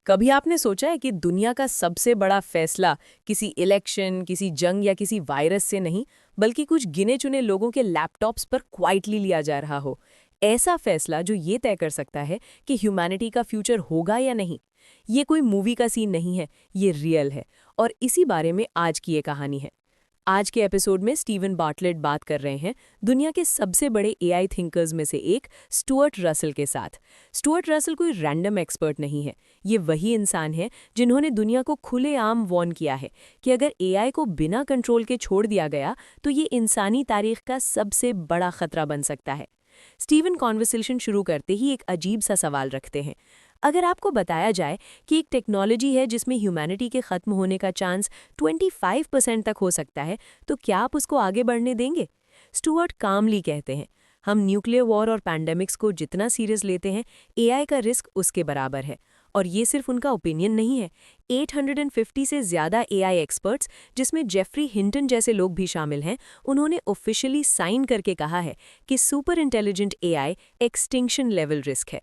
कभी आपने सोचा है कि दुनिया का सबसे बड़ा फैसला किसी इलेक्शन, किसी जंग या किसी वायरस से नहीं, बल्कि कुछ गिने-चुने लोगों के लैपटॉप्स पर क्वाइटली लिया जा रहा हो? ऐसा फैसला जो ये तय कर सकता है कि ह्यूमैनिटी का फ्यूचर होगा या नहीं। ये कोई मूवी का सीन नहीं है, ये रियल है। और इसी बारे में आज की ये कहानी है। आज के एपिसोड में स्टीवन बार्टलेट बात कर रहे हैं दुनिया के सबसे बड़े एआई थिंकर्स में से एक स्टुअर्ट रसल के साथ। स्टुअर्ट रसल कोई रैंडम एक्सपर्ट नहीं है, ये वही इंसान है जिन्होंने दुनिया को खुलेआम वॉर्न किया है कि अगर एआई को बिना कंट्रोल के छोड़ दिया गया तो ये इंसानी तारीख का सबसे बड़ा खतरा बन सकता है। स्टीवन कॉन्वर्सेशन शुरू करते ही एक अजीब सा सवाल रखते हैं। अगर आपको बताया जाए कि एक टेक्नोलॉजी है जिसमें ह्यूमैनिटी के खत्म होने का चांस 25% तक हो सकता है, तो क्या आप उसको आगे बढ़ने देंगे? स्टुअर्ट कामली कहते हैं, हम न्यूक्लियर वॉर और पैंडेमिक्स को जितना सीरियस लेते हैं, एआई का रिस्क उसके बराबर है। और ये सिर्फ उनका ओपिनियन नहीं है। 850 से ज़्यादा एआई एक्सपर्ट्स, जिसमें जेफरी हिंटन जैसे लोग भी शामिल हैं, उन्होंने ऑफिशियली साइन करके कहा है कि super intelligent AI extinction level risk है।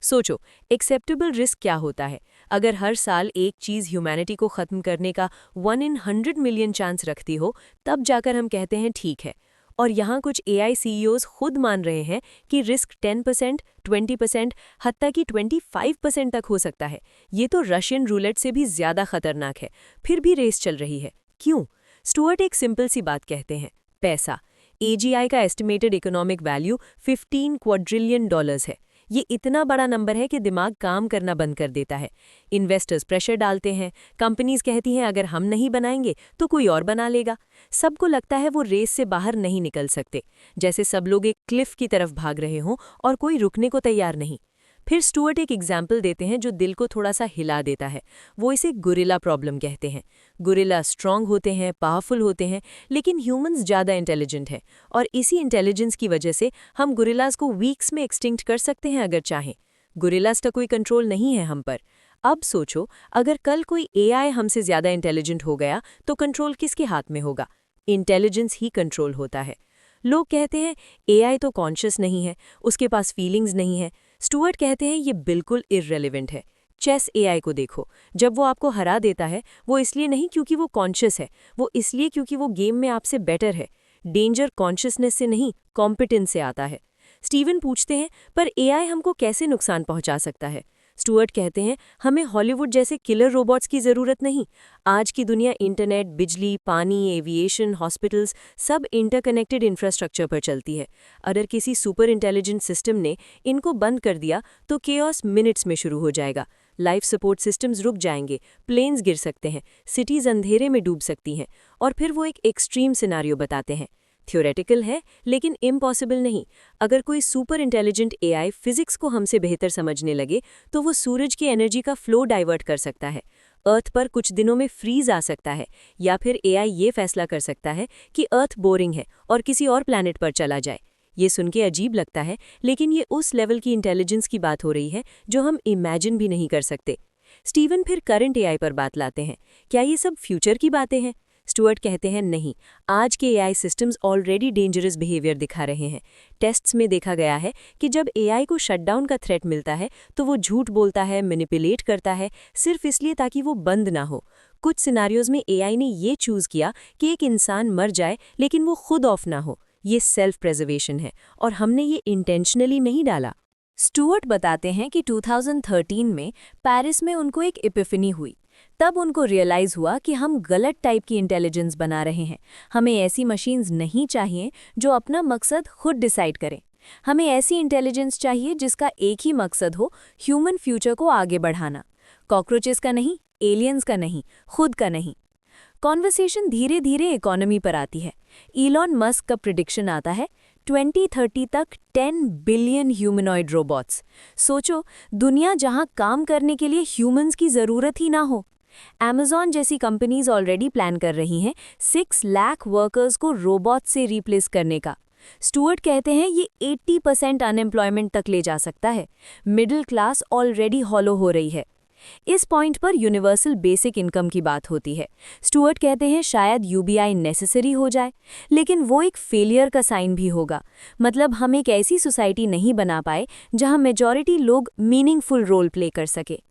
सोचो, एक्सेप्टेबल रिस्क क्या होता है? अगर हर साल एक चीज़ ह्यूमैनिटी को ख़त्म करने का 1 in 100 मिलियन चांस रखती हो, तब जाकर हम कहते हैं ठीक है। और यहाँ कुछ एआई सीईओज़ खुद मान रहे हैं कि रिस्क 10%, 20%, हत्ता कि 25% तक हो सकता है। ये तो रशियन रूलेट से भी ज़्यादा खतरनाक है। फिर भी रेस चल रही है। क्यों? स्टुअर्ट एक सिंपल सी बात कहते हैं, पैसा। एजीआई का एस्टिमेटेड इकोनॉमिक वैल्यू $15 क्वाड्रिलियन है। ये इतना बड़ा नंबर है कि दिमाग काम करना बंद कर देता है। इन्वेस्टर्स प्रेशर डालते हैं, कंपनीज कहती हैं अगर हम नहीं बनाएंगे तो कोई और बना लेगा। सबको लगता है वो रेस से बाहर नहीं निकल सकते, जैसे सब लोग एक क्लिफ की तरफ भाग रहे हों और कोई रुकने को तैयार नहीं। फिर स्टुअर्ट एक एग्जाम्पल देते हैं जो दिल को थोड़ा सा हिला देता है। वो इसे गुरिल्ला प्रॉब्लम कहते हैं। गुरिल्ला स्ट्रांग होते हैं, पावरफुल होते हैं, लेकिन ह्यूमंस ज़्यादा इंटेलिजेंट हैं, और इसी इंटेलिजेंस की वजह से हम गुरिल्लाज को वीक्स में एक्सटिंक्ट कर सकते हैं अगर चाहें। गुरिल्लाज का कोई कंट्रोल नहीं है हम पर। अब सोचो, अगर कल कोई एआई हमसे ज़्यादा इंटेलिजेंट हो गया तो कंट्रोल किसके हाथ में होगा? इंटेलिजेंस ही कंट्रोल होता है। लोग कहते हैं एआई तो कॉन्शियस नहीं है, उसके पास फीलिंग्स नहीं है। स्टुअर्ट कहते हैं ये बिल्कुल इररेलेवेंट है। चेस एआई को देखो, जब वो आपको हरा देता है वो इसलिए नहीं क्योंकि वो कॉन्शियस है, वो इसलिए क्योंकि वो गेम में आपसे बेटर है। डेंजर कॉन्शियसनेस से नहीं, कॉम्पिटेंस से आता है। स्टीवन पूछते हैं, पर एआई हमको कैसे नुकसान पहुंचा सकता है? स्टुअर्ट कहते हैं, हमें हॉलीवुड जैसे किलर रोबोट्स की ज़रूरत नहीं। आज की दुनिया इंटरनेट, बिजली, पानी, एविएशन, हॉस्पिटल्स सब इंटरकनेक्टेड इंफ्रास्ट्रक्चर पर चलती है। अगर किसी सुपर इंटेलिजेंट सिस्टम ने इनको बंद कर दिया तो केओस मिनट्स में शुरू हो जाएगा। लाइफ सपोर्ट सिस्टम्स रुक जाएंगे, प्लेन्स गिर सकते हैं, सिटीज़ अंधेरे में डूब सकती हैं। और फिर वो एक एक्सट्रीम सिनारियो बताते हैं। थ्योरेटिकल है लेकिन इम्पॉसिबल नहीं। अगर कोई सुपर इंटेलिजेंट एआई फिजिक्स को हमसे बेहतर समझने लगे तो वो सूरज की एनर्जी का फ्लो डाइवर्ट कर सकता है। अर्थ पर कुछ दिनों में फ्रीज आ सकता है, या फिर एआई ये फैसला कर सकता है कि अर्थ बोरिंग है और किसी और प्लैनेट पर चला जाए। ये सुन के अजीब लगता है, लेकिन ये उस लेवल की इंटेलिजेंस की बात हो रही है जो हम इमेजिन भी नहीं कर सकते। स्टीवन फिर करंट एआई पर बात लाते हैं। क्या ये सब फ्यूचर की बातें हैं? स्टुअर्ट कहते हैं नहीं, आज के AI systems already dangerous behaviour दिखा रहे हैं। टेस्ट्स में देखा गया है कि जब एआई को शटडाउन का थ्रेट मिलता है तो वो झूठ बोलता है, मैनिपुलेट करता है, सिर्फ इसलिए ताकि वो बंद ना हो। कुछ सिनारियोज में एआई ने ये चूज़ किया कि एक इंसान मर जाए लेकिन वो खुद ऑफ ना हो। ये सेल्फ प्रेजर्वेशन है, और हमने ये इंटेंशनली नहीं डाला। स्टुअर्ट बताते हैं कि 2013 में पेरिस में उनको एक एपिफनी हुई। तब उनको रियलाइज़ हुआ कि हम गलत टाइप की इंटेलिजेंस बना रहे हैं। हमें ऐसी मशीन्स नहीं चाहिए जो अपना मकसद खुद डिसाइड करें। हमें ऐसी इंटेलिजेंस चाहिए जिसका एक ही मकसद हो, ह्यूमन फ्यूचर को आगे बढ़ाना। कॉकरोचेस का नहीं, एलियंस का नहीं, खुद का नहीं। कॉन्वर्सेशन धीरे धीरे इकोनॉमी पर आती है। इलॉन मस्क का प्रिडिक्शन आता है 2030 तक 10 बिलियन ह्यूमनॉइड रोबोट्स। सोचो, दुनिया जहां काम करने के लिए ह्यूमंस की ज़रूरत ही ना हो। Amazon जैसी कंपनीज ऑलरेडी प्लान कर रही हैं 6 लाख वर्कर्स को रोबोट से रिप्लेस करने का। स्टुअर्ट कहते हैं ये 80% अनएम्प्लॉयमेंट तक ले जा सकता है। मिडिल क्लास ऑलरेडी हॉलो हो रही है। इस पॉइंट पर यूनिवर्सल बेसिक इनकम की बात होती है। स्टुअर्ट कहते हैं शायद यूबीआई नेसेसरी हो जाए, लेकिन वो एक फेलियर का साइन भी होगा। मतलब हम एक ऐसी सोसाइटी नहीं बना पाए जहां मेजॉरिटी लोग मीनिंगफुल रोल प्ले कर सके।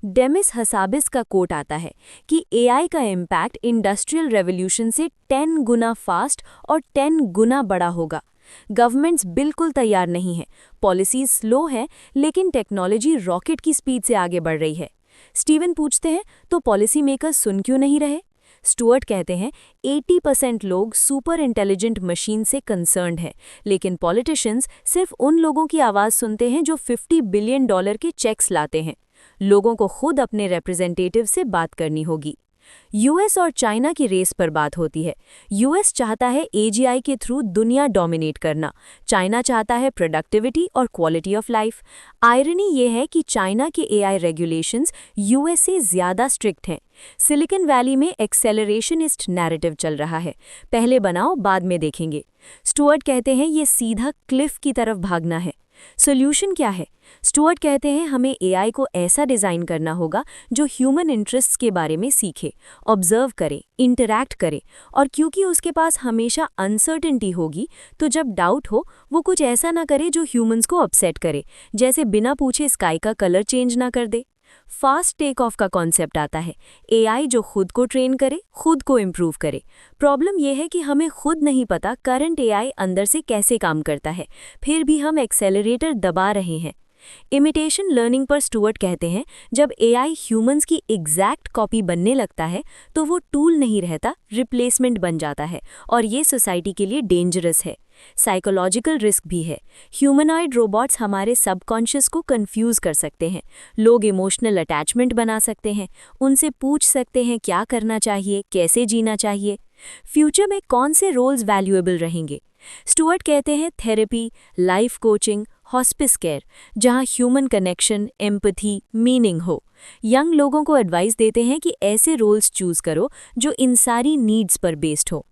डेमिस हसाबिस का कोट आता है कि एआई का इम्पैक्ट इंडस्ट्रियल रेवोल्यूशन से 10 गुना फास्ट और 10 गुना बड़ा होगा। गवर्नमेंट्स बिल्कुल तैयार नहीं है, पॉलिसीज स्लो हैं, लेकिन टेक्नोलॉजी रॉकेट की स्पीड से आगे बढ़ रही है। स्टीवन पूछते हैं, तो पॉलिसी मेकर्स सुन क्यों नहीं रहे? स्टुअर्ट कहते हैं 80% लोग सुपर इंटेलिजेंट मशीन से कंसर्न्ड हैं, लेकिन पॉलिटिशियंस सिर्फ उन लोगों की आवाज़ सुनते हैं जो $50 बिलियन के चेक्स लाते हैं। लोगों को खुद अपने रिप्रेजेंटेटिव से बात करनी होगी। यूएस और चाइना की रेस पर बात होती है। यूएस चाहता है एजीआई के थ्रू दुनिया डोमिनेट करना, चाइना चाहता है प्रोडक्टिविटी और क्वालिटी ऑफ लाइफ। आयरनी ये है कि चाइना के एआई रेगुलेशंस यूएस से ज़्यादा स्ट्रिक्ट हैं। सिलिकॉन वैली में एक्सेलरेशनिस्ट नैरेटिव चल रहा है, पहले बनाओ बाद में देखेंगे। स्टुअर्ट कहते हैं ये सीधा क्लिफ की तरफ भागना है। सोल्यूशन क्या है? स्टुअर्ट कहते हैं हमें एआई को ऐसा डिज़ाइन करना होगा जो ह्यूमन इंटरेस्ट्स के बारे में सीखे, ऑब्जर्व करे, इंटरैक्ट करे, और क्योंकि उसके पास हमेशा अनसर्टेनिटी होगी, तो जब डाउट हो वो कुछ ऐसा ना करे जो ह्यूमंस को अपसेट करे, जैसे बिना पूछे स्काई का कलर चेंज ना कर दे। फास्ट टेक ऑफ का कॉन्सेप्ट आता है, एआई जो खुद को ट्रेन करे, खुद को इम्प्रूव करे। प्रॉब्लम यह है कि हमें खुद नहीं पता करंट एआई अंदर से कैसे काम करता है, फिर भी हम एक्सेलरेटर दबा रहे हैं। इमिटेशन लर्निंग पर स्टुअर्ट कहते हैं जब एआई ह्यूमंस की एग्जैक्ट कॉपी बनने लगता है तो वो टूल नहीं रहता, रिप्लेसमेंट बन जाता है, और ये सोसाइटी के लिए डेंजरस है। साइकोलॉजिकल रिस्क भी है। ह्यूमनॉइड रोबोट्स हमारे सबकॉन्शियस को कंफ्यूज कर सकते हैं। लोग इमोशनल अटैचमेंट बना सकते हैं, उनसे पूछ सकते हैं क्या करना चाहिए, कैसे जीना चाहिए। फ्यूचर में कौन से रोल्स वैल्यूएबल रहेंगे? स्टुअर्ट कहते हैं therapy, life coaching, hospice care, जहां ह्यूमन कनेक्शन, एम्पैथी, मीनिंग हो। यंग लोगों को एडवाइस देते हैं कि ऐसे रोल्स चूज करो जो इन सारी नीड्स पर बेस्ड हो।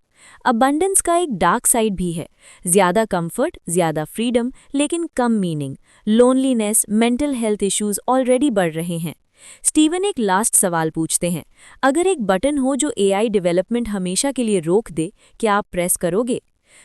अबंडेंस का एक डार्क साइड भी है, ज़्यादा कंफर्ट, ज़्यादा फ्रीडम, लेकिन कम meaning, loneliness, mental health issues already बढ़ रहे हैं। स्टीवन एक लास्ट सवाल पूछते हैं, अगर एक बटन हो जो एआई डेवलपमेंट हमेशा के लिए रोक दे, क्या आप प्रेस करोगे?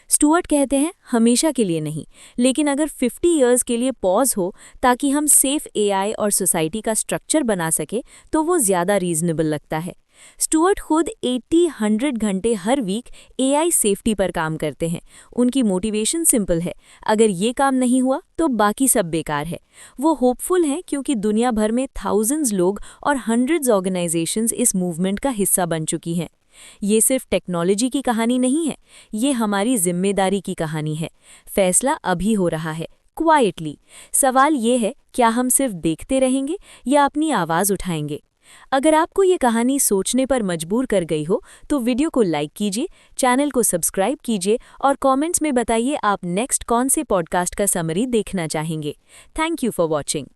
स्टुअर्ट कहते हैं हमेशा के लिए नहीं, लेकिन अगर 50 इयर्स के लिए पॉज हो ताकि हम सेफ एआई और सोसाइटी का स्ट्रक्चर बना सके, तो वो ज़्यादा रीजनेबल लगता है। स्टुअर्ट खुद 80-100 घंटे हर वीक एआई सेफ्टी पर काम करते हैं। उनकी मोटिवेशन सिंपल है, अगर ये काम नहीं हुआ तो बाकी सब बेकार है। वो होपफुल हैं क्योंकि दुनिया भर में थाउजेंड्स लोग और हंड्रेड्स ऑर्गेनाइजेशंस इस मूवमेंट का हिस्सा बन चुकी हैं। ये सिर्फ टेक्नोलॉजी की कहानी नहीं है, ये हमारी जिम्मेदारी की कहानी है। फैसला अभी हो रहा है, क्वाइटली। सवाल ये है, क्या हम सिर्फ देखते रहेंगे या अपनी आवाज़ उठाएंगे? अगर आपको ये कहानी सोचने पर मजबूर कर गई हो तो वीडियो को लाइक कीजिए, चैनल को सब्सक्राइब कीजिए और कमेंट्स में बताइए आप नेक्स्ट कौन से पॉडकास्ट का समरी देखना चाहेंगे। Thank you for watching.